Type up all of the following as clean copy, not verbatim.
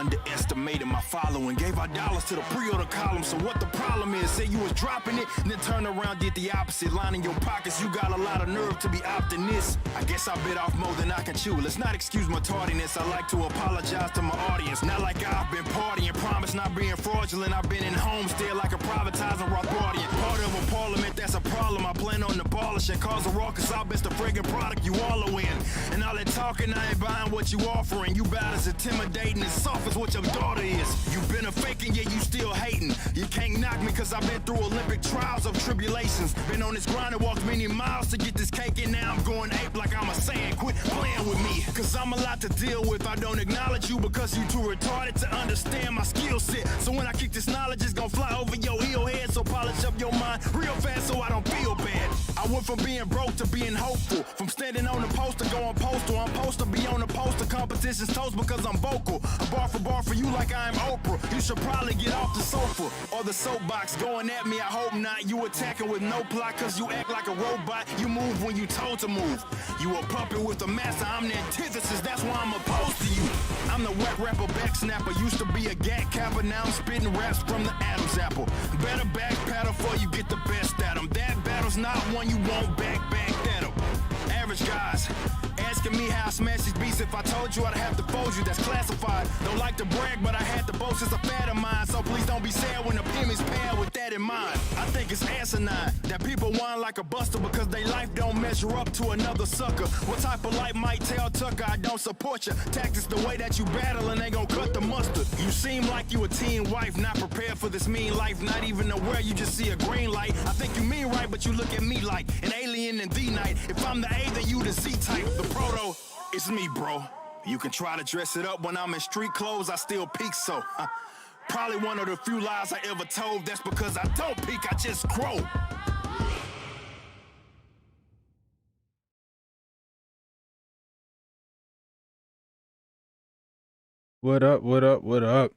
underestimated my following. Gave our dollars to the pre-order column. So what the problem is? Say you was dropping it, and then turn around, did the opposite. Lining your pockets, you got a lot of nerve to be opting this. I guess I bit off more than I can chew. Let's not excuse my tardiness. I like to apologize to my audience. Not like I've been partying, promise not being fraudulent. I've been in homestead like a privatizing Rothbardian. Part of a parliament, that's a problem. I plan on abolishing. Cause a raucous, I'll best the friggin' product you all are in. And all that talking, I ain't buying what you offering. You about as intimidating and soft as what your daughter is. You been a faking, yet you still hating. You can't knock me cause I've been through Olympic trials of tribulations. Been on this grind and walked many miles to get this cake, and now I'm going ape like I'm a Saiyan. Quit playing with me, cause I'm a lot to deal with. I don't acknowledge you because you too retarded to understand my skill set. So when I kick this knowledge, it's gonna fly over your heel head. So polish up your mind real fast so I don't feel bad. I went from being broke to being hopeful. From standing on the post to going postal. I'm supposed to be on the poster competition's toast because I'm vocal. I bar for you like I'm Oprah. You should probably get off the sofa or the soapbox. Going at me, I hope not. You attacking with no plot cause you act like a robot. You move when you told to move. You a puppet with a master, I'm the antithesis. That's why I'm opposed to you. I'm the wet rapper, back snapper. Used to be a gat capper, now I'm spitting raps from the Adam's apple. Better back paddle before you get the best at them. That battle's not one you won't back at them. Average guys asking me how I smash these beats. If I told you, I'd have to fold you. That's classified. Don't like to brag, but I had to boast. It's a fad of mine. So please don't be sad when the opinions paired with that in mind. I think it's asinine that people whine like a buster because they life don't measure up to another sucker. What type of life might tell Tucker I don't support you? Tactics the way that you battle and they gon' cut the mustard. You seem like you a teen wife, not prepared for this mean life. Not even aware you just see a green light. I think you mean right, but you look at me like an alien in the night. If I'm the A, then you the Z type. The proto, it's me, bro. You can try to dress it up when I'm in street clothes, I still peak so. Probably one of the few lies I ever told. That's because I don't peak, I just grow. What up, what up, what up?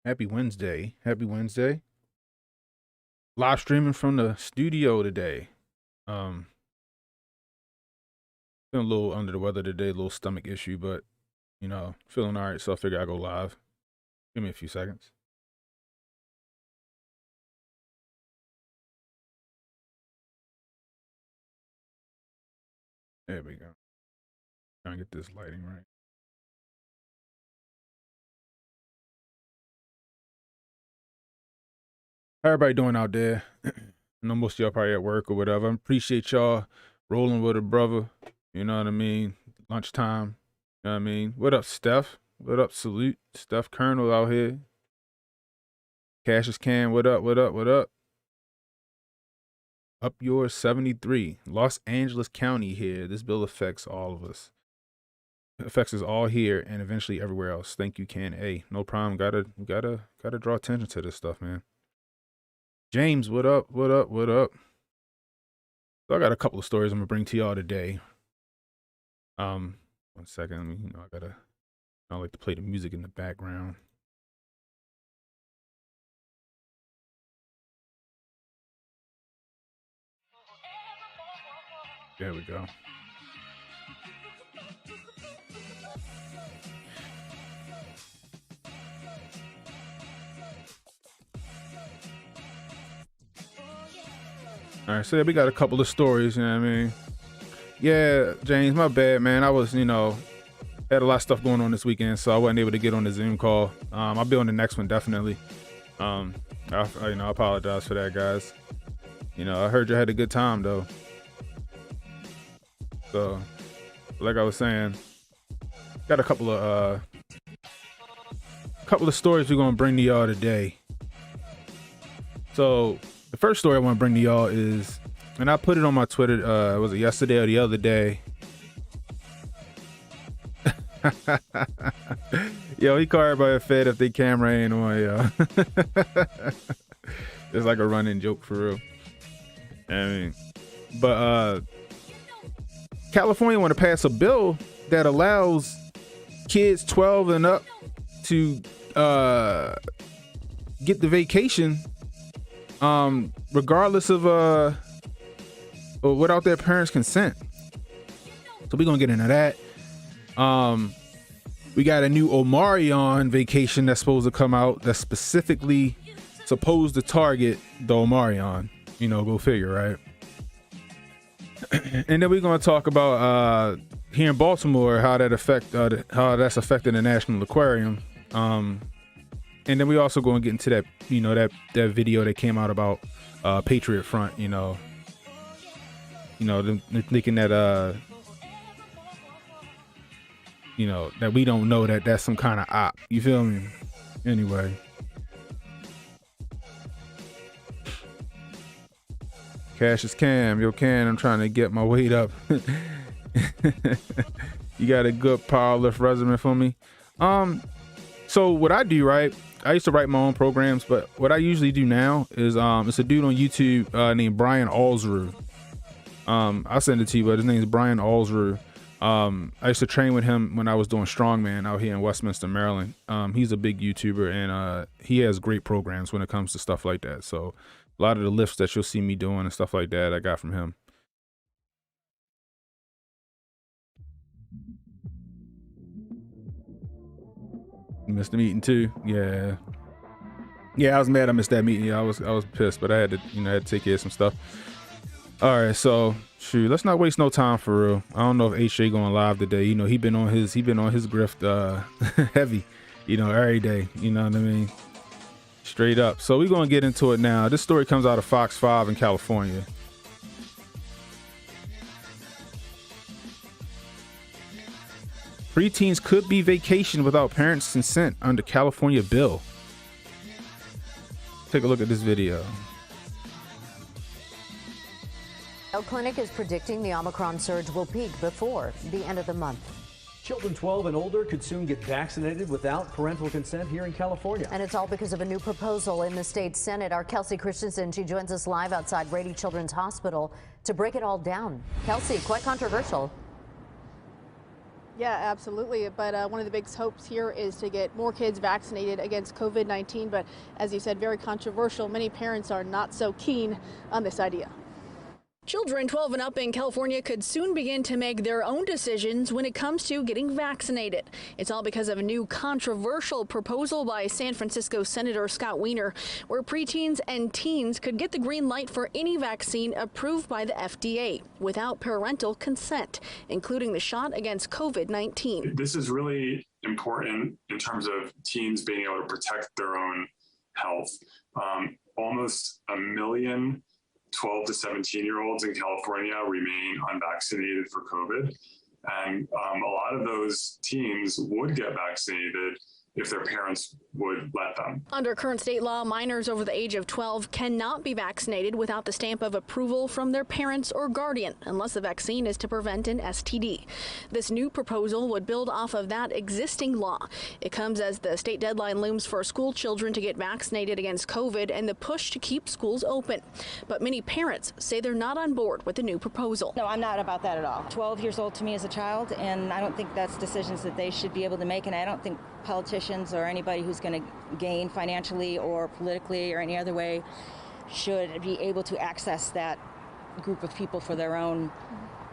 Happy Wednesday. Happy Wednesday. Live streaming from the studio today. Been a little under the weather today, a little stomach issue, but you know, feeling all right, so I figure I'll go live. Give me a few seconds. There we go. Trying to get this lighting right. How everybody doing out there? I know most of y'all probably at work or whatever. I appreciate y'all rolling with a brother. You know what I mean? Lunchtime. You know what I mean? What up, Steph? What up, Salute? Steph Colonel out here. Cassius Can, what up, what up, what up? Up yours 73. Los Angeles County here. This bill affects all of us. It affects us all here and eventually everywhere else. Thank you, Can. Hey, no problem. Gotta draw attention to this stuff, man. James, what up, what up, what up? So I got a couple of stories I'm gonna bring to y'all today. 1 second, I like to play the music in the background. There we go. All right, so we got a couple of stories, you know what I mean? Yeah, James, my bad, man. I was, had a lot of stuff going on this weekend, so I wasn't able to get on the Zoom call. I'll be on the next one, definitely. I apologize for that, guys. I heard you had a good time, though. So, like I was saying, got a couple of stories we're gonna bring to y'all today. So, the first story I want to bring to y'all is, and I put it on my Twitter, was it yesterday or the other day? Yo, he called everybody fed if their camera ain't on, yo. It's like a running joke for real. I mean, but California want to pass a bill that allows kids 12 and up to get the vacation regardless of or without their parents' consent. So we're gonna get into that. We got a new Omarion vacation that's supposed to come out that's specifically supposed to target the Omarion. You know, go figure, right? And then we're going to talk about here in Baltimore how that's affecting the National Aquarium. And then we also going to get into that, you know, that video that came out about Patriot Front. You know, them thinking that you know, that we don't know that that's some kind of op. You feel me? Anyway. Cash is Cam. Yo, Cam, I'm trying to get my weight up. You got a good power lift resume for me? So what I do, right? I used to write my own programs, but what I usually do now is it's a dude on YouTube named Brian Alsru. I'll send it to you, but his name is Brian Alsru. I used to train with him when I was doing strongman out here in Westminster, Maryland. He's a big YouTuber, and he has great programs when it comes to stuff like that. So a lot of the lifts that you'll see me doing and stuff like that, I got from him. You missed the meeting too? Yeah. Yeah, I was mad I missed that meeting. Yeah, I was pissed, but I had to, you know, I had to take care of some stuff. All right, so shoot, let's not waste no time for real. I don't know if HJ going live today. You know, he been on his grift heavy, you know, every day. You know what I mean? Straight up. So we're gonna get into it now. This story comes out of Fox 5 in California. Preteens could be vacationed without parents' consent under California bill. Take a look at this video. Our clinic is predicting the Omicron surge will peak before the end of the month. Children 12 and older could soon get vaccinated without parental consent here in California. And it's all because of a new proposal in the state Senate. Our Kelsey Christensen, she joins us live outside Rady Children's Hospital to break it all down. Kelsey, quite controversial. Yeah, absolutely. But one of the big hopes here is to get more kids vaccinated against COVID-19. But as you said, very controversial. Many parents are not so keen on this idea. Children 12 and up in California could soon begin to make their own decisions when it comes to getting vaccinated. It's all because of a new controversial proposal by San Francisco Senator Scott Wiener, where preteens and teens could get the green light for any vaccine approved by the FDA without parental consent, including the shot against COVID-19. This is really important in terms of teens being able to protect their own health. Almost 1 million 12 to 17-year-olds in California remain unvaccinated for COVID. And a lot of those teens would get vaccinated if their parents would let them. Under current state law, minors over the age of 12 cannot be vaccinated without the stamp of approval from their parents or guardian, unless the vaccine is to prevent an STD. This new proposal would build off of that existing law. It comes as the state deadline looms for school children to get vaccinated against COVID and the push to keep schools open. But many parents say they're not on board with the new proposal. No, I'm not about that at all. 12 years old to me as a child, and I don't think that's decisions that they should be able to make, and I don't think politicians or anybody who's going to gain financially or politically or any other way should be able to access that group of people for their own.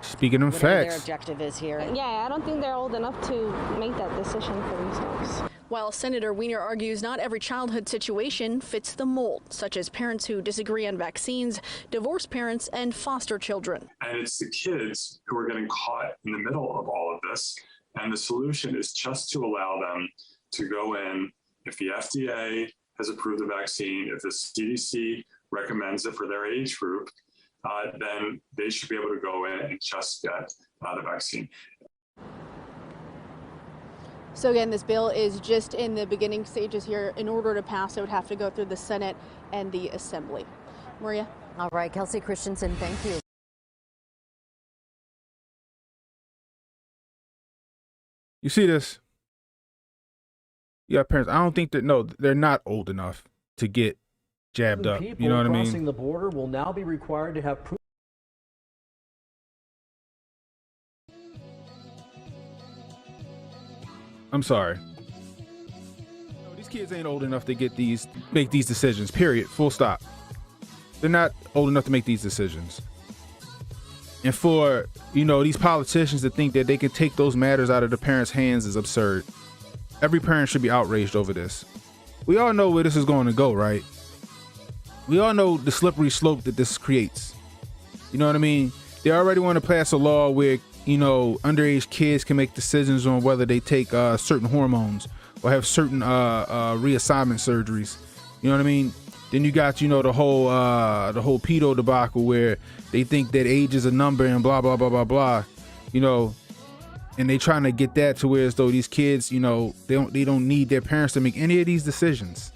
Speaking of whatever facts, their objective is here. Yeah, I don't think they're old enough to make that decision for themselves. While Senator Wiener argues not every childhood situation fits the mold, such as parents who disagree on vaccines, divorced parents, and foster children. And it's the kids who are getting caught in the middle of all of this. And the solution is just to allow them to go in. If the FDA has approved the vaccine, if the CDC recommends it for their age group, then they should be able to go in and just get the vaccine. So again, this bill is just in the beginning stages here. In order to pass, it would have to go through the Senate and the Assembly. Maria? All right, Kelsey Christensen, thank you. you see this? You got parents. I don't think that, no, they're not old enough to get jabbed up. You know what I mean? Crossing the border will now be required to have proof. I'm sorry. No, these kids ain't old enough to make these decisions, period. Full stop. They're not old enough to make these decisions. And for, you know, these politicians to think that they can take those matters out of the parents' hands is absurd. Every parent should be outraged over this. We all know where this is going to go, right? We all know the slippery slope that this creates. You know what I mean? They already want to pass a law where, you know, underage kids can make decisions on whether they take certain hormones or have certain reassignment surgeries. You know what I mean? Then you got, you know, the whole pedo debacle where they think that age is a number and blah, blah, blah, blah, blah. You know, and they trying to get that to where as though these kids, you know, they don't need their parents to make any of these decisions.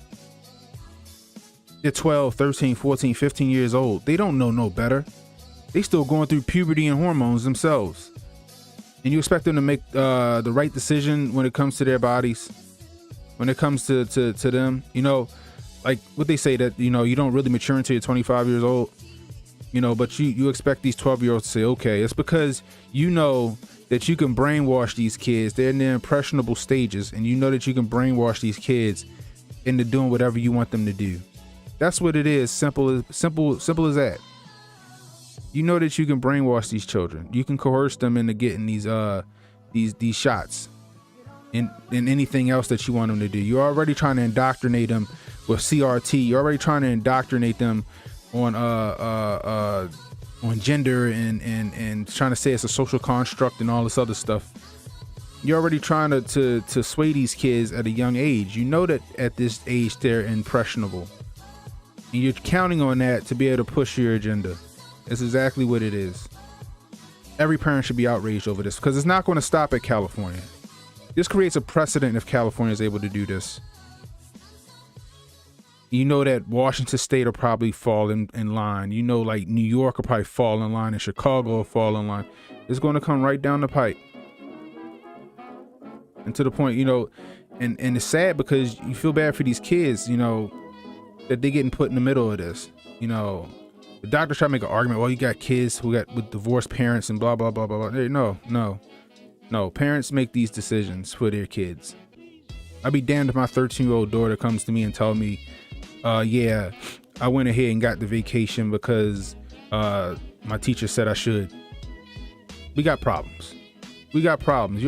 They're 12, 13, 14, 15 years old. They don't know no better. They still going through puberty and hormones themselves. And you expect them to make the right decision when it comes to their bodies, when it comes to them, you know, like what they say that, you know, you don't really mature until you're 25 years old, you know, but you expect these 12-year-olds to say, okay, it's because you know that you can brainwash these kids. They're in their impressionable stages, and you know that you can brainwash these kids into doing whatever you want them to do. That's what it is. Simple as that. You know that you can brainwash these children. You can coerce them into getting these shots and anything else that you want them to do. You're already trying to indoctrinate them with CRT. You're already trying to indoctrinate them on gender and trying to say it's a social construct and all this other stuff. You're already trying to sway these kids at a young age. You know that at this age they're impressionable, and you're counting on that to be able to push your agenda. That's exactly what it is. Every parent should be outraged over this because it's not going to stop at California. This creates a precedent if California is able to do this. You know that Washington State will probably fall in line. You know, like New York will probably fall in line and Chicago will fall in line. It's going to come right down the pipe. And to the point, you know, and it's sad because you feel bad for these kids, you know, that they're getting put in the middle of this. You know, the doctors try to make an argument, well, you got kids who got with divorced parents and blah, blah, blah, blah, blah. No. Parents make these decisions for their kids. I'd be damned if my 13-year-old daughter comes to me and tell me, yeah, I went ahead and got the vacation because my teacher said I should. We got problems. You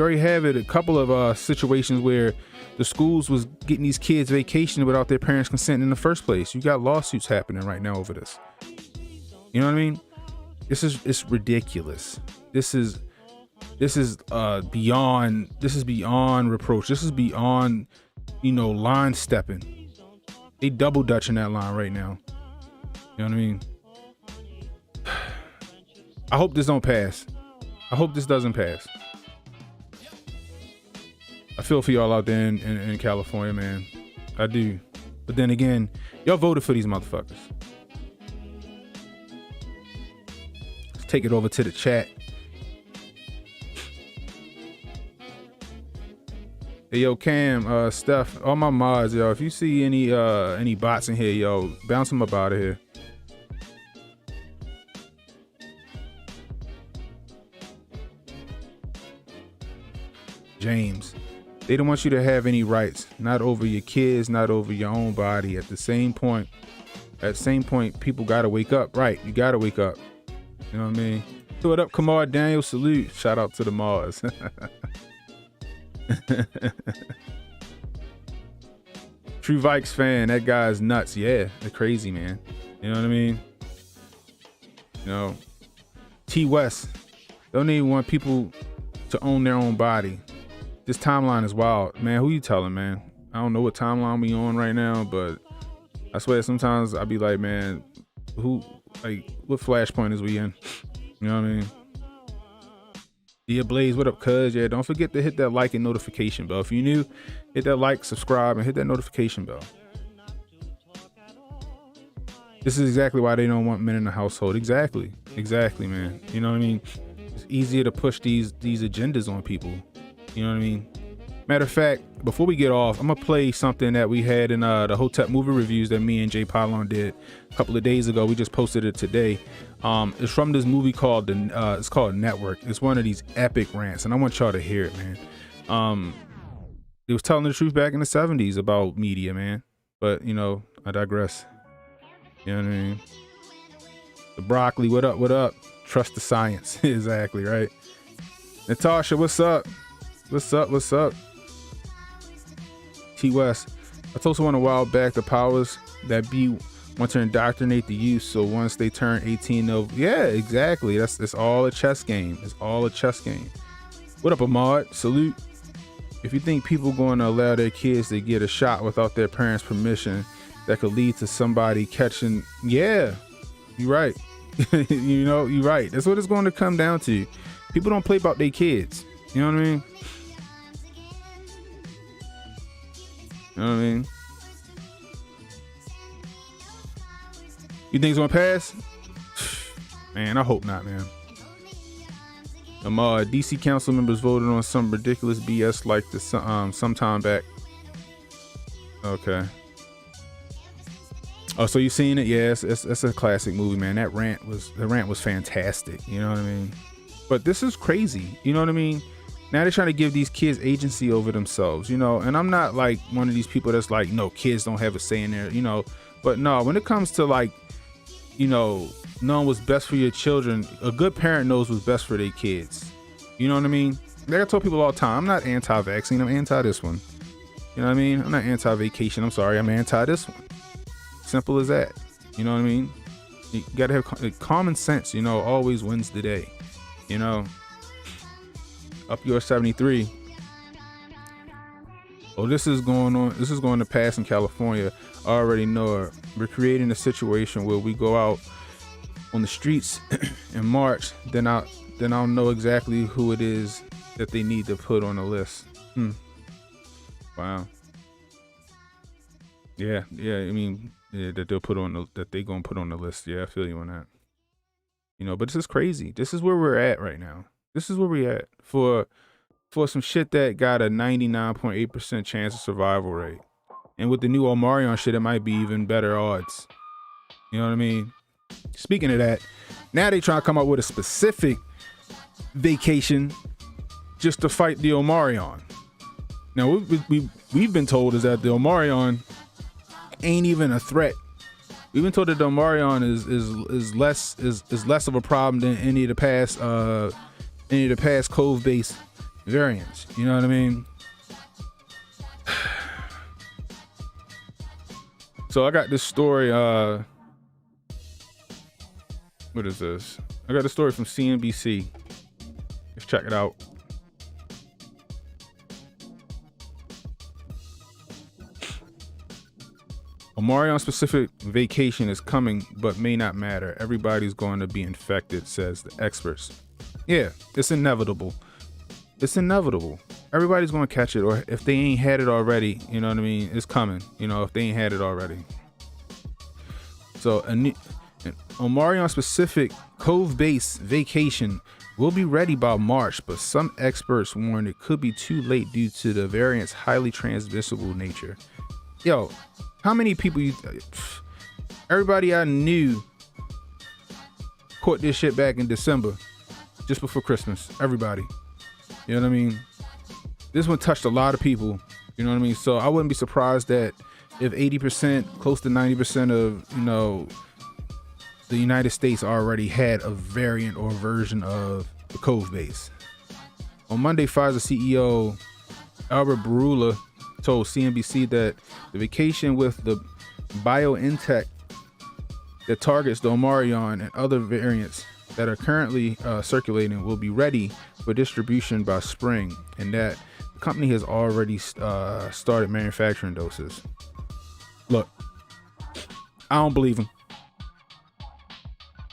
already have it a couple of situations where the schools was getting these kids vacation without their parents' consent in the first place. You got lawsuits happening right now over this. You know what I mean? It's ridiculous. This is beyond reproach. This is beyond, you know, line stepping. They double dutching that line right now. You know what I mean? I hope this don't pass. I hope this doesn't pass. I feel for y'all out there in California, man. I do. But then again, y'all voted for these motherfuckers. Let's take it over to the chat. Hey, yo, Cam, Steph, all my mods, yo, if you see any bots in here, yo, bounce them up out of here. James, they don't want you to have any rights, not over your kids, not over your own body. At the same point, people gotta wake up, right? You gotta wake up. You know what I mean? Throw it up, Kamar Daniel, salute. Shout out to the Mars. True Vikes fan, that guy's nuts. Yeah, they're crazy, man. You know what I mean? You know, T West, don't even want people to own their own body. This timeline is wild, man. Who you telling, man? I don't know what timeline we on right now, but I swear sometimes I be like, man, what flashpoint is we in? You know what I mean? Yeah, Blaze, what up, cuz? Yeah, don't forget to hit that like and notification bell. If you're new, hit that like, subscribe, and hit that notification bell. This is exactly why they don't want men in the household. Exactly, man. You know what I mean? It's easier to push these agendas on people. You know what I mean? Matter of fact, before we get off, I'm gonna play something that we had in the Hotep movie reviews that me and Jay Pylon did a couple of days ago. We just posted it today. It's from this movie called it's called Network. It's one of these epic rants, and I want y'all to hear it, man. It was telling the truth back in the 70s about media, man. But you know, I digress. You know what I mean? The Broccoli, what up? Trust the science. Exactly, right? Natasha, what's up? What's up? T West, I told someone a while back the powers that be want to indoctrinate the youth, so once they turn 18 they'll, yeah, exactly. It's all a chess game. It's all a chess game. What up, Ahmad? Salute. If you think people going to allow their kids to get a shot without their parents' permission, that could lead to somebody catching, yeah, you're right. You're right. That's what it's going to come down to. People don't play about their kids. You know what I mean? You know what I mean? You think it's gonna pass? Man, I hope not, man. DC council members voted on some ridiculous BS like this some time back. Okay. Oh, so you seen it? Yes, it's a classic movie, man. The rant was fantastic. You know what I mean? But this is crazy. You know what I mean? Now they're trying to give these kids agency over themselves, you know, and I'm not like one of these people that's like, no, kids don't have a say in there, you know, but no, when it comes to like, you know, knowing what's best for your children, a good parent knows what's best for their kids. You know what I mean? Like I tell people all the time, I'm not anti-vaccine, I'm anti this one. You know what I mean? I'm not anti-vacation, I'm sorry, I'm anti this one. Simple as that. You know what I mean? You gotta have common sense, you know, always wins the day, you know. Up your 73. Oh, this is going on. This is going to pass in California. I already know it. We're creating a situation where we go out on the streets in March. Then I'll know exactly who it is that they need to put on the list. Wow. Yeah. I mean, yeah, that they're gonna put on the list. Yeah, I feel you on that. You know, but this is crazy. This is where we're at right now. This is where we at for some shit that got a 99.8% chance of survival rate. And with the new Omarion shit, it might be even better odds. You know what I mean? Speaking of that, now they trying to come up with a specific vacation just to fight the Omarion. Now, we've been told is that the Omarion ain't even a threat. We've been told that the Omarion is less of a problem than any of the past Cove-based variants. You know what I mean? So I got this story. What is this? I got a story from CNBC. Let's check it out. Omarion specific vacation is coming, but may not matter. Everybody's going to be infected, says the experts. Yeah, it's inevitable. It's inevitable. Everybody's going to catch it, or if they ain't had it already, you know what I mean? It's coming, you know, if they ain't had it already. So an Omarion specific Cove-based vacation will be ready by March, but some experts warn it could be too late due to the variant's highly transmissible nature. Yo, how many people everybody I knew caught this shit back in December, just before Christmas. Everybody. You know what I mean? This one touched a lot of people. You know what I mean? So I wouldn't be surprised that if 80%, close to 90% of, you know, the United States already had a variant or version of the Cove base. On Monday, Pfizer CEO Albert Bourla told CNBC that the vacation with the BioNTech that targets the Omarion and other variants that are currently circulating will be ready for distribution by spring, and that the company has already started manufacturing doses. Look, I don't believe him.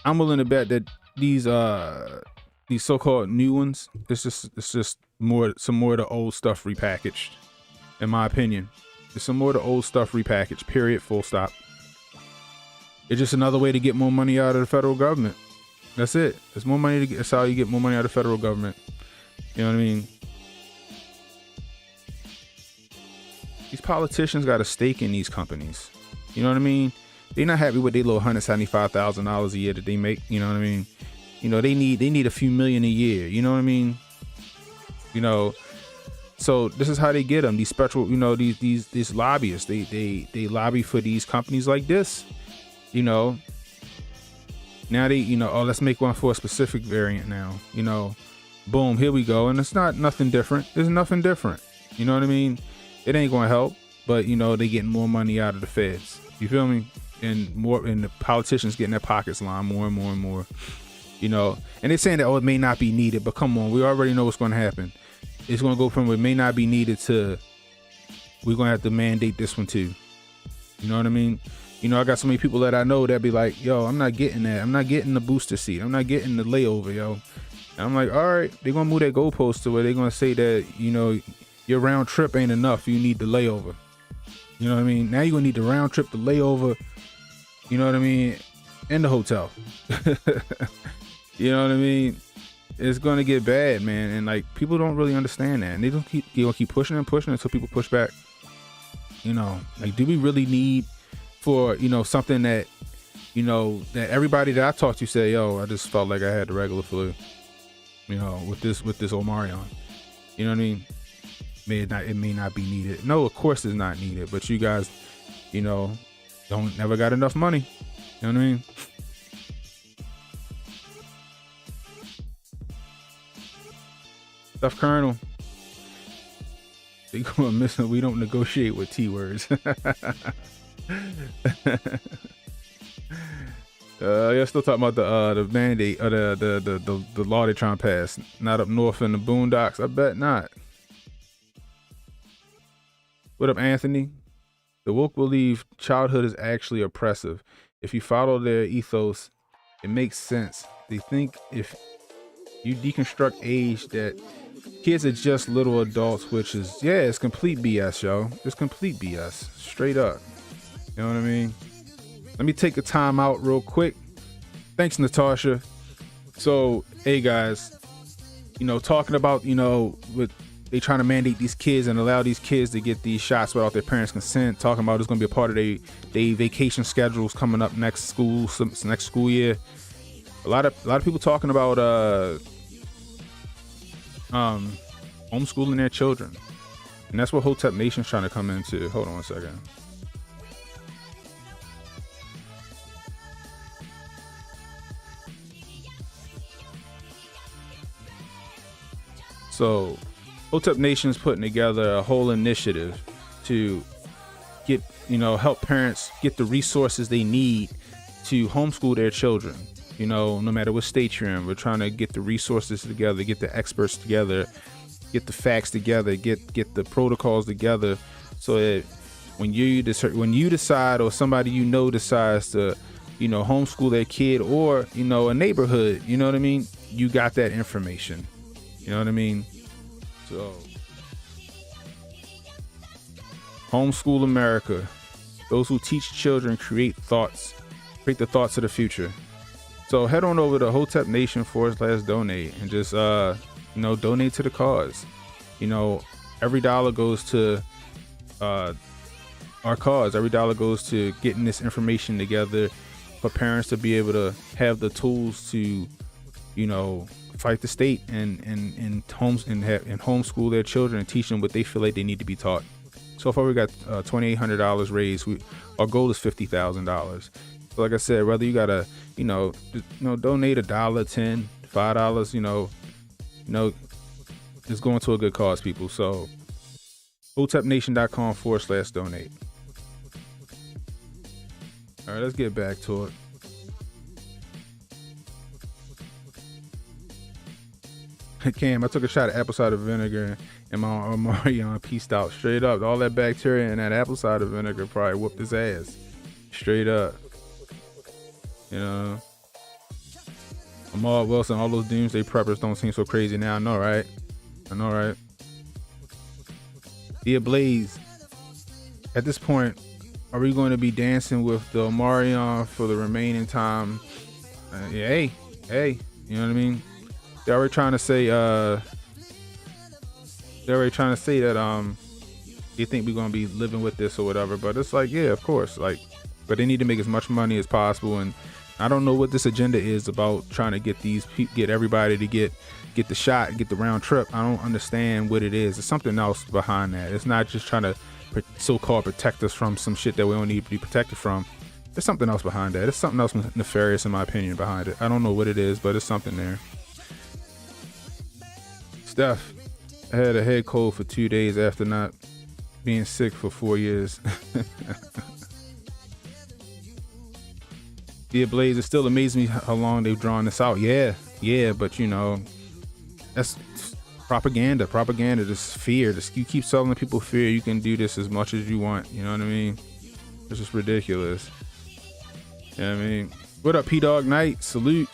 I'm willing to bet that these so-called new ones, it's just some more of the old stuff repackaged. In my opinion, it's some more of the old stuff repackaged. Period. Full stop. It's just another way to get more money out of the federal government. That's it. It's more money to get. That's how you get more money out of the federal government. You know what I mean? These politicians got a stake in these companies. You know what I mean? They're not happy with their little $175,000 a year that they make. You know what I mean? You know, they need a few million a year. You know what I mean? You know, so this is how they get them. These special, you know, these lobbyists. They lobby for these companies like this. You know, Now they, oh, let's make one for a specific variant now. Boom, here we go. And it's not nothing different. There's nothing different. You know what I mean? It ain't gonna help, but they getting more money out of the feds. You feel me? And the politicians getting their pockets lined more and more and more. And they're saying that, it may not be needed, but come on, we already know what's gonna happen. It's gonna go from it may not be needed to we're gonna have to mandate this one too. You know what I mean? I got so many people that I know that be like, yo, I'm not getting that. I'm not getting the booster seat. I'm not getting the layover, yo. And I'm like, all right, they're gonna move that goalpost to where they're gonna say that, your round trip ain't enough. You need the layover. You know what I mean? Now you're gonna need the round trip, the layover, you know what I mean, and the hotel. You know what I mean? It's gonna get bad, man. And like people don't really understand that. And they don't keep pushing and pushing until people push back. Like do we really need for something that that everybody that I talked to say, yo, I just felt like I had the regular flu, with this Omarion. You know what I mean? It may not be needed. No, of course it's not needed, but you guys never got enough money. You know what I mean? Stuff Colonel, they going missing. We don't negotiate with T words. You're still talking about the mandate or the law they're trying to pass. Not up north in the boondocks. I bet not. What up, Anthony? The woke believe childhood is actually oppressive. If you follow their ethos, it makes sense. They think if you deconstruct age that kids are just little adults, which is, it's complete BS, yo. It's complete BS. Straight up. You know what I mean? Let me take a time out real quick. Thanks, Natasha. So, hey guys, talking about, with they trying to mandate these kids and allow these kids to get these shots without their parents' consent. Talking about it's going to be a part of their vacation schedules coming up next school year. A lot of people talking about homeschooling their children, and that's what Hotep Nation's trying to come into. Hold on a second. So Hotep Nation's putting together a whole initiative to get, help parents get the resources they need to homeschool their children. No matter what state you're in, we're trying to get the resources together, get the experts together, get the facts together, get the protocols together, so that when you decide or somebody decides to, homeschool their kid or a neighborhood, you know what I mean, you got that information. You know what I mean? So, Homeschool America. Those who teach children create the thoughts of the future. So head on over to Hotep Nation /donate and just donate to the cause. Every dollar goes to our cause. Every dollar goes to getting this information together for parents to be able to have the tools to, fight the state and homeschool their children and teach them what they feel like they need to be taught. So far we got $2,800 raised. Our goal is $50,000. So like I said, whether you gotta donate $1, $10, $5, it's going to a good cause, people. So hotepnation.com /donate. All right, let's get back to it. Cam, I took a shot of apple cider vinegar and my Omarion pieced out. Straight up, all that bacteria in that apple cider vinegar probably whooped his ass. Straight up. Amar Wilson, all those doomsday preppers don't seem so crazy now. I know, right? Dear Blaze, at this point, are we going to be dancing with the Omarion for the remaining time? Hey, you know what I mean? They're already trying to say that they think we're gonna be living with this or whatever, but it's like, yeah, of course, like, but they need to make as much money as possible. And I don't know what this agenda is about trying to get everybody to get the shot, get the round trip. I don't understand what it is. There's something else behind that. It's not just trying to so-called protect us from some shit that we don't need to be protected from. There's something else behind that. There's something else nefarious, in my opinion, behind it. I don't know what it is, but it's something there. Steph, I had a head cold for 2 days after not being sick for 4 years. Yeah, Blaze, it still amazes me how long they've drawn this out. Yeah, but you know, that's propaganda. Propaganda, this fear. You keep selling people fear. You can do this as much as you want. You know what I mean? It's just ridiculous. You know what I mean? What up, P-Dog Knight? Salute.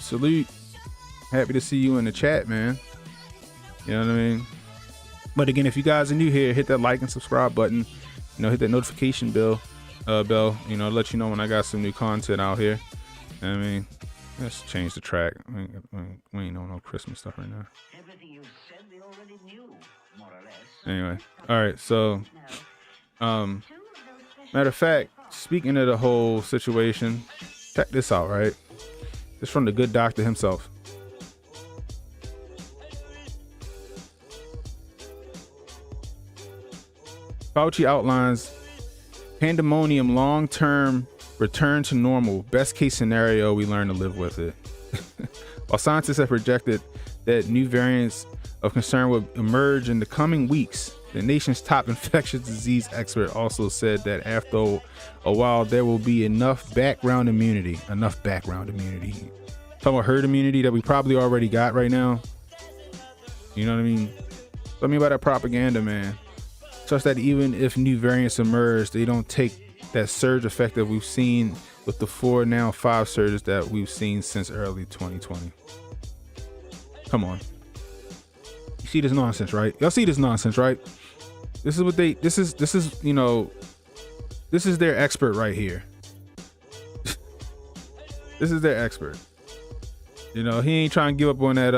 Happy to see you in the chat, man. You know what I mean? But again, if you guys are new here, hit that like and subscribe button. You know, hit that notification bell. You know, let you know when I got some new content out here. You know what I mean, let's change the track. We ain't on no Christmas stuff right now. Anyway, all right. So, matter of fact, speaking of the whole situation, check this out. Right, it's from the good doctor himself. Fauci outlines pandemonium long-term return to normal. Best case scenario, we learn to live with it. While scientists have projected that new variants of concern will emerge in the coming weeks, the nation's top infectious disease expert also said that after a while, there will be enough background immunity. Talking about herd immunity that we probably already got right now. You know what I mean? What I mean by that propaganda, man. Such that even if new variants emerge, they don't take that surge effect that we've seen with the 4, now 5 surges that we've seen since early 2020. Come on. You see this nonsense, right? Y'all see this nonsense, right? This is you know, this is their expert right here. This is their expert. You know, he ain't trying to give up on that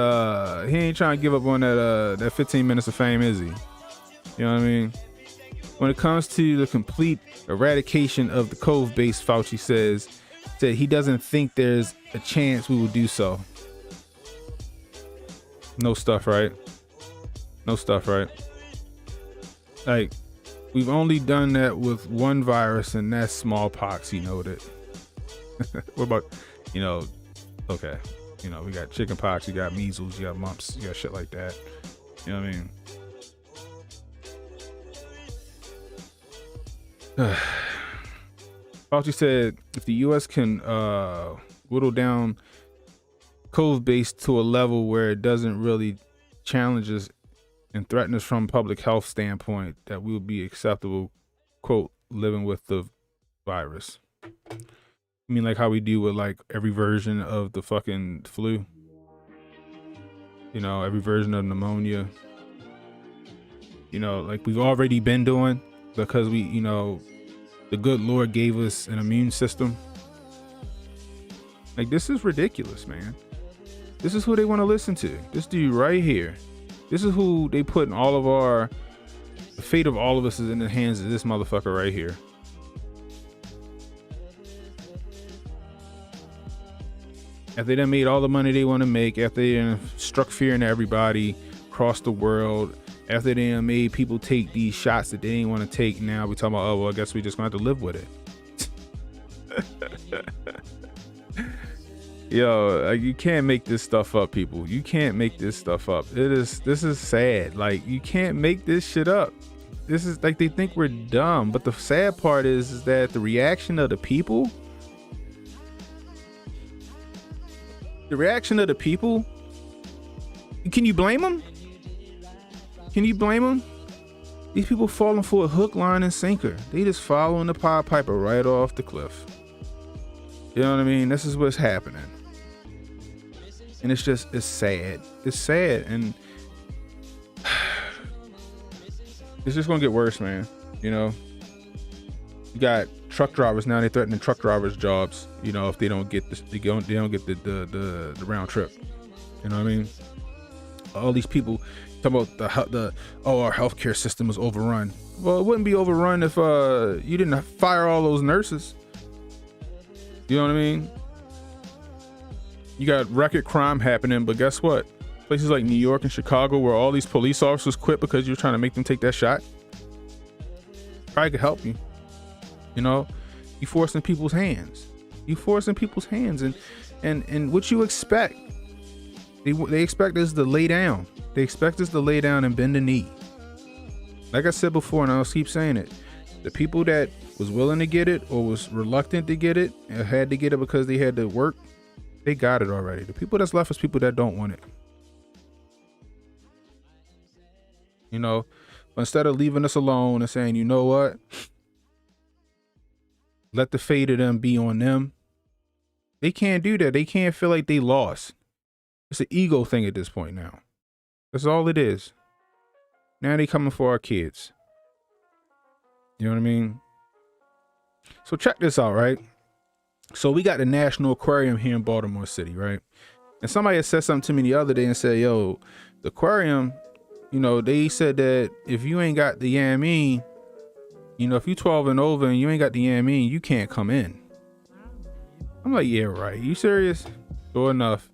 that 15 minutes of fame, is he? You know what I mean? When it comes to the complete eradication of the cove base, Fauci said he doesn't think there's a chance we will do so. No stuff, right? Like, we've only done that with one virus, and that's smallpox, he noted. What about, you know, okay, you know, we got chickenpox, you got measles, you got mumps, you got shit like that. You know what I mean? Fauci said if the U.S. can whittle down cove base to a level where it doesn't really challenge us and threaten us from a public health standpoint, that we will be acceptable, quote, living with the virus. I mean, like how we do with like every version of the fucking flu, you know, every version of pneumonia, you know, like we've already been doing, because we, you know, the good Lord gave us an immune system. Like, this is ridiculous, man. This is who they want to listen to. This dude right here. This is who they put in all of the fate of all of us is in the hands of this motherfucker right here. After they done made all the money they want to make, after they done struck fear into everybody across the world, after they done made people take these shots that they didn't want to take, now we're talking about, oh, well, I guess we just gonna have to live with it. Yo, like, you can't make this stuff up, people. You can't make this stuff up. This is sad. Like, you can't make this shit up. This is like, they think we're dumb, but the sad part is that the reaction of the people, can you blame them? Can you blame them? These people falling for a hook, line, and sinker. They just following the Pied Piper right off the cliff. You know what I mean? This is what's happening. And it's sad. It's sad, and it's just gonna get worse, man. You know, you got truck drivers now. They're threatening truck drivers' jobs. You know, if they don't get this, they don't get the round trip. You know what I mean? All these people talking about our healthcare system is overrun. Well, it wouldn't be overrun if you didn't fire all those nurses. You know what I mean? You got record crime happening, but guess what? Places like New York and Chicago, where all these police officers quit because you're trying to make them take that shot, probably could help you. You know, You forcing people's hands. You forcing people's hands, and what you expect? They expect us to lay down. They expect us to lay down and bend the knee. Like I said before, and I'll keep saying it, the people that was willing to get it or was reluctant to get it and had to get it because they had to work, they got it already. The people that's left is people that don't want it. You know, but instead of leaving us alone and saying, you know what, let the fate of them be on them. They can't do that. They can't feel like they lost. It's an ego thing at this point now. That's all it is. Now they coming for our kids. You know what I mean? So check this out, right? So we got the National Aquarium here in Baltimore City, right? And somebody had said something to me the other day and said, yo, the aquarium, you know, they said that if you ain't got the YAME, you know, if you 12 and over and you ain't got the YAME, you can't come in. I'm like, yeah, right. You serious? Sure enough.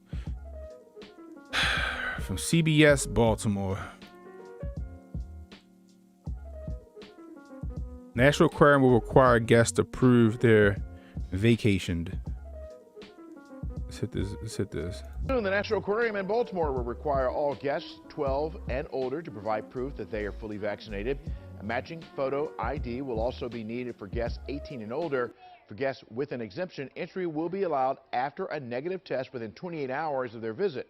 From CBS Baltimore. National Aquarium will require guests to prove they're vacationed. Let's hit this. Let's hit this. The National Aquarium in Baltimore will require all guests 12 and older to provide proof that they are fully vaccinated. A matching photo ID will also be needed for guests 18 and older. For guests with an exemption, entry will be allowed after a negative test within 28 hours of their visit.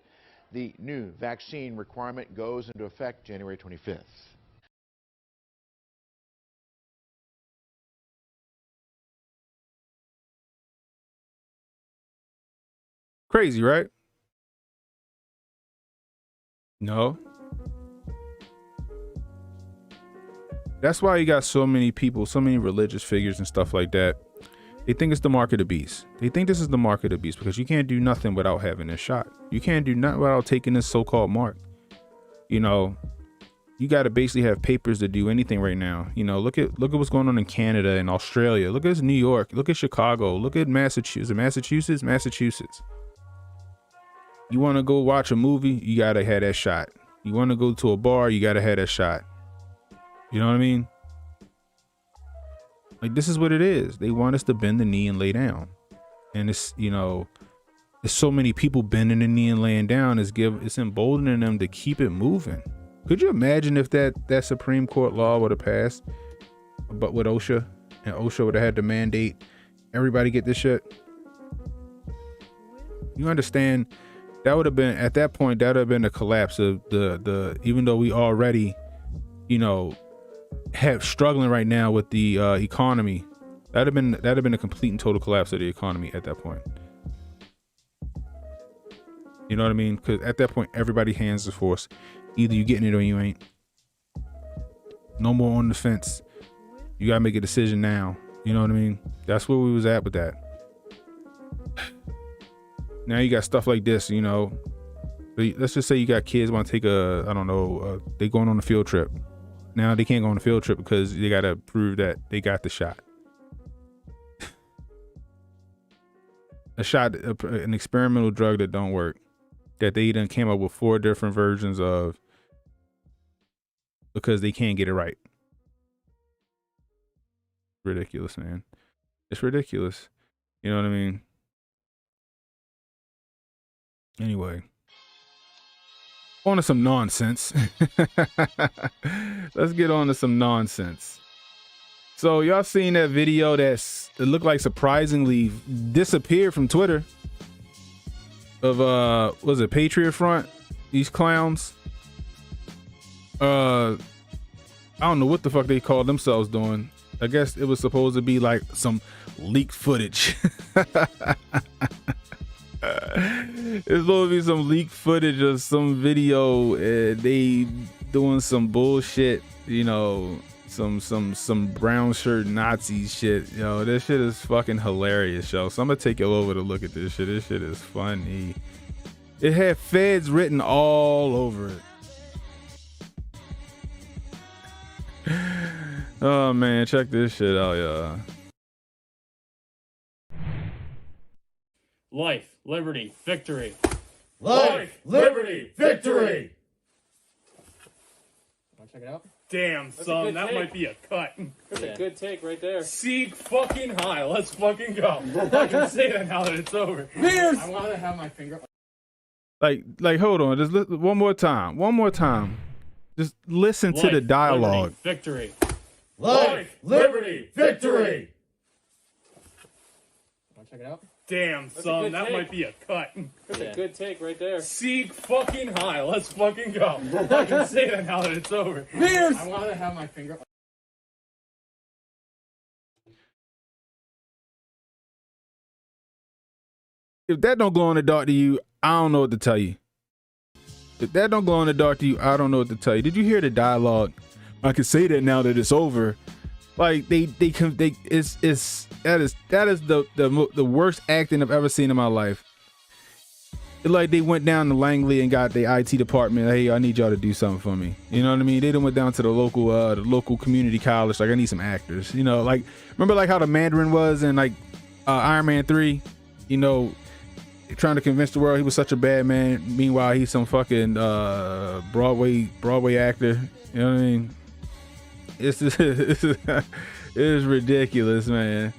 The new vaccine requirement goes into effect January 25th. Crazy, right? No. That's why you got so many people, so many religious figures and stuff like that. They think it's the mark of the beast. They think this is the mark of the beast because you can't do nothing without having this shot. You can't do nothing without taking this so-called mark. You know, you got to basically have papers to do anything right now. You know, look at what's going on in Canada and Australia. Look at New York. Look at Chicago. Look at Massachusetts. Massachusetts. You want to go watch a movie, you got to have that shot. You want to go to a bar, you got to have that shot. You know what I mean? Like, this is what it is. They want us to bend the knee and lay down. And it's, you know, there's so many people bending the knee and laying down. It's emboldening them to keep it moving. Could you imagine if that Supreme Court law would have passed, but with OSHA, and OSHA would have had to mandate everybody get this shit? You understand? That would have been, at that point, that would have been a collapse of the even though we already, you know, have struggling right now with the economy. That'd have been a complete and total collapse of the economy at that point. You know what I mean? Because at that point, everybody hands the force. Either you getting it or you ain't. No more on the fence. You gotta make a decision now. You know what I mean? That's where we was at with that. Now you got stuff like this, you know. Let's just say you got kids want to take they going on a field trip. Now they can't go on a field trip because they got to prove that they got the shot. An experimental drug that don't work. That they done came up with 4 different versions of because they can't get it right. Ridiculous, man. It's ridiculous. You know what I mean? Anyway, on to some nonsense. Let's get on to some nonsense. So y'all seen that video that looked like surprisingly disappeared from Twitter of was it Patriot Front? These clowns. I don't know what the fuck they called themselves doing. I guess it was supposed to be like some leaked footage. It's supposed to be some leaked footage of some video. They doing some bullshit, you know, some brown shirt Nazi shit. You know, this shit is fucking hilarious, yo. So I'm gonna take you over to look at this shit. This shit is funny. It had feds written all over it. Oh man, check this shit out, y'all. Life, liberty, victory. Life, liberty, victory. Check it out. Damn, son, that might be a cut. That's a good take right there. Sieg fucking high. Let's fucking go. I can say that now that it's over. Beers! I want to have my finger. Like, hold on. Just one more time. One more time. Just listen to the dialogue. Liberty, victory. Life, liberty, victory. Want to check it out? Damn, son, that might be a cut. That's a good take right there. Sieg fucking high. Let's fucking go. I can say that now that it's over. Beers! I want to have my finger. If that don't glow in the dark to you, I don't know what to tell you. If that don't glow in the dark to you, I don't know what to tell you. Did you hear the dialogue? I can say that now that it's over. Like that is the worst acting I've ever seen in my life. Like they went down to Langley and got the IT department. Hey, I need y'all to do something for me. You know what I mean? They done went down to the local community college. Like I need some actors. You know, like remember like how the Mandarin was in like Iron Man 3. You know, trying to convince the world he was such a bad man. Meanwhile, he's some fucking Broadway actor. You know what I mean? It is ridiculous, man.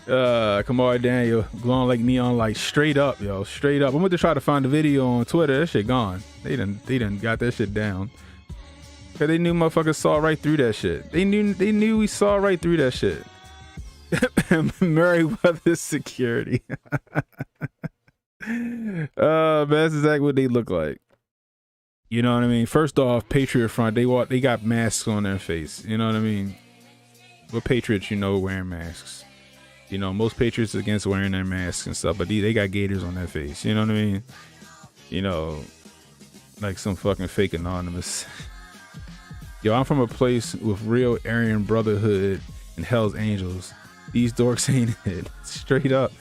Kamar Daniel glowing like neon light, straight up, yo, straight up. I went to try to find the video on Twitter. That shit gone. They done got that shit down. Cause they knew motherfuckers saw right through that shit. They knew we saw right through that shit. Merriweather security. That's exactly what they look like. You know what I mean? First off, Patriot Front, they got masks on their face. You know what I mean? We're patriots, you know, wearing masks. You know, most patriots against wearing their masks and stuff, but they got gators on their face. You know what I mean? You know, like some fucking fake anonymous. Yo, I'm from a place with real Aryan Brotherhood and Hell's Angels. These dorks ain't it. Straight up.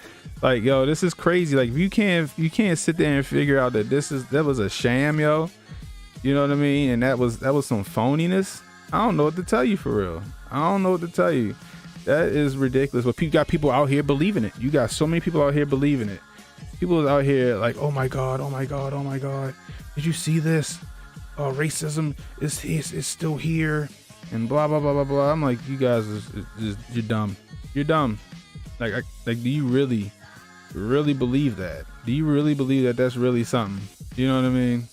Like, yo, this is crazy. Like, you can't sit there and figure out that that was a sham, yo. You know what I mean? And that was some phoniness. I don't know what to tell you for real. I don't know what to tell you. That is ridiculous. But you got people out here believing it. You got so many people out here believing it. People out here like, oh my God, oh my God, oh my God. Did you see this? Racism is still here. And blah, blah, blah, blah, blah. I'm like, you guys, you're dumb. You're dumb. Like, do you really believe that? Do you really believe that that's really something? You know what I mean?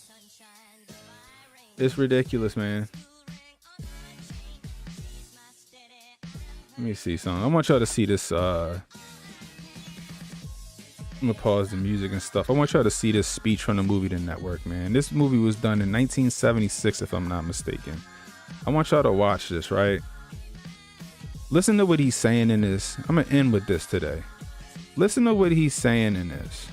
It's ridiculous, man. Let me see something. I want y'all to see this. I'm gonna pause the music and stuff. I want y'all to see this speech from the movie The Network, man. This movie was done in 1976, if I'm not mistaken. I want y'all to watch this, right? Listen to what he's saying in this. I'm gonna end with this today. Listen to what he's saying in this.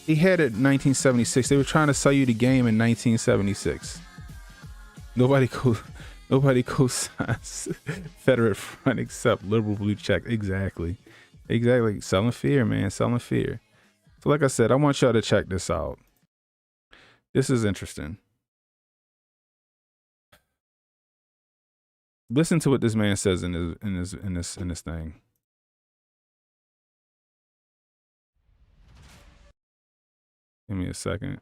He had it in 1976. They were trying to sell you the game in 1976. Nobody co-signs Confederate Front except liberal blue check. Exactly. Selling fear, man. Selling fear. So like I said, I want y'all to check this out. This is interesting. Listen to what this man says in this thing. Give me a second.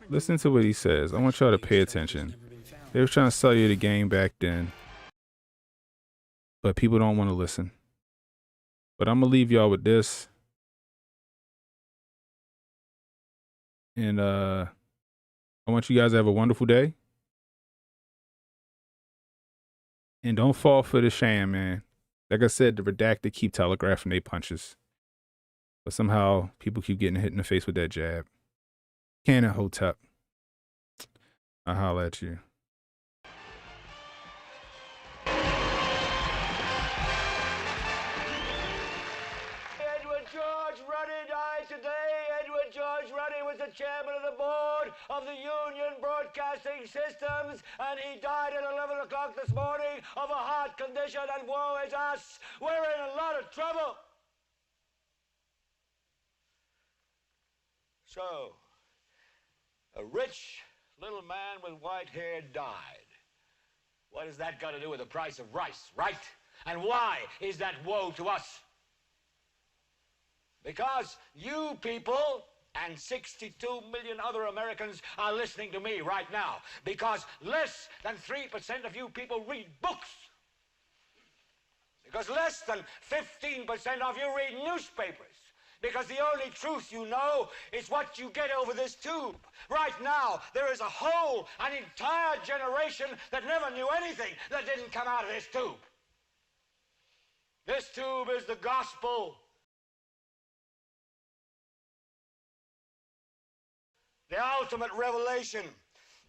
Listen to what he says. I want y'all to pay attention. They were trying to sell you the game back then, but people don't want to listen. But I'm gonna leave y'all with this. And I want you guys to have a wonderful day. And don't fall for the sham, man. Like I said, the redacted keep telegraphing they punches. But somehow people keep getting hit in the face with that jab. Cannon Hotep. I'll holler at you. Edward George Ruddy died today. Edward George Ruddy was the chairman of the board of the Union Broadcasting Systems, and he died at 11 o'clock this morning of a heart condition, and woe is us. We're in a lot of trouble. So, a rich little man with white hair died. What has that got to do with the price of rice, right? And why is that woe to us? Because you people and 62 million other Americans are listening to me right now because less than 3% of you people read books. Because less than 15% of you read newspapers. Because the only truth you know is what you get over this tube. Right now, there is an entire generation that never knew anything that didn't come out of this tube. This tube is the gospel. The ultimate revelation.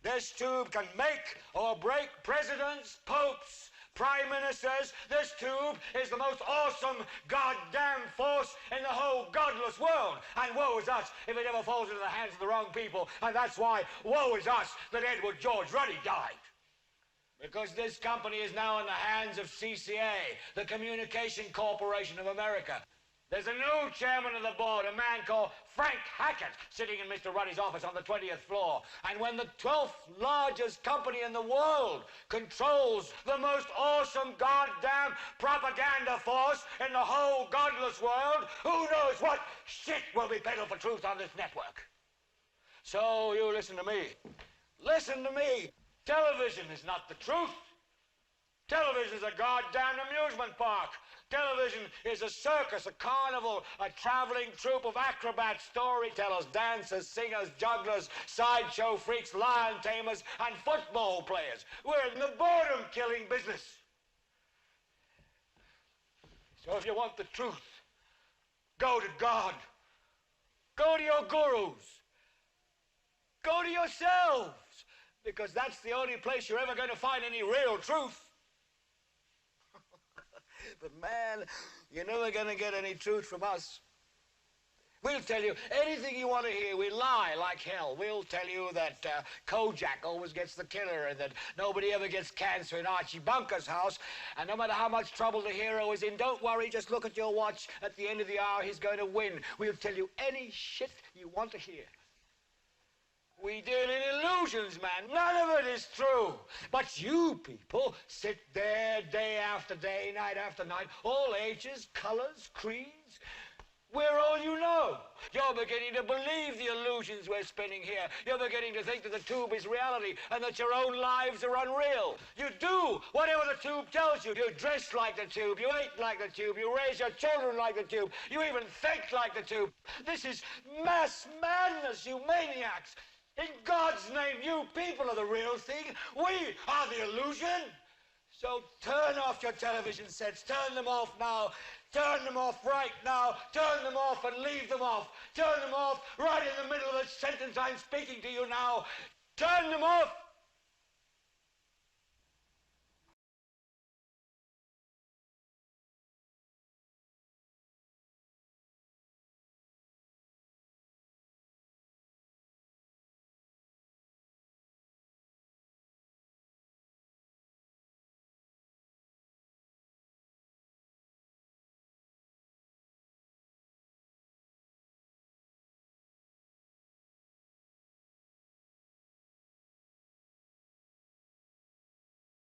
This tube can make or break presidents, popes, prime ministers. This tube is the most awesome goddamn force in the whole godless world. And woe is us if it ever falls into the hands of the wrong people. And that's why woe is us that Edward George Ruddy died. Because this company is now in the hands of CCA, the Communication Corporation of America. There's a new chairman of the board, a man called Frank Hackett, sitting in Mr. Ruddy's office on the 20th floor. And when the 12th largest company in the world controls the most awesome goddamn propaganda force in the whole godless world, who knows what shit will be peddled for truth on this network? So you listen to me. Listen to me. Television is not the truth. Television is a goddamn amusement park. Television is a circus, a carnival, a traveling troupe of acrobats, storytellers, dancers, singers, jugglers, sideshow freaks, lion tamers, and football players. We're in the boredom-killing business. So if you want the truth, go to God. Go to your gurus. Go to yourselves. Because that's the only place you're ever going to find any real truth. But man, you're never going to get any truth from us. We'll tell you anything you want to hear. We lie like hell. We'll tell you that Kojak always gets the killer and that nobody ever gets cancer in Archie Bunker's house. And no matter how much trouble the hero is in, don't worry, just look at your watch. At the end of the hour, he's going to win. We'll tell you any shit you want to hear. We deal in illusions, man. None of it is true. But you people sit there day after day, night after night, all ages, colors, creeds. We're all you know. You're beginning to believe the illusions we're spinning here. You're beginning to think that the tube is reality and that your own lives are unreal. You do whatever the tube tells you. You dress like the tube. You eat like the tube. You raise your children like the tube. You even think like the tube. This is mass madness, you maniacs. In God's name, you people are the real thing. We are the illusion. So turn off your television sets. Turn them off now. Turn them off right now. Turn them off and leave them off. Turn them off right in the middle of the sentence I'm speaking to you now. Turn them off.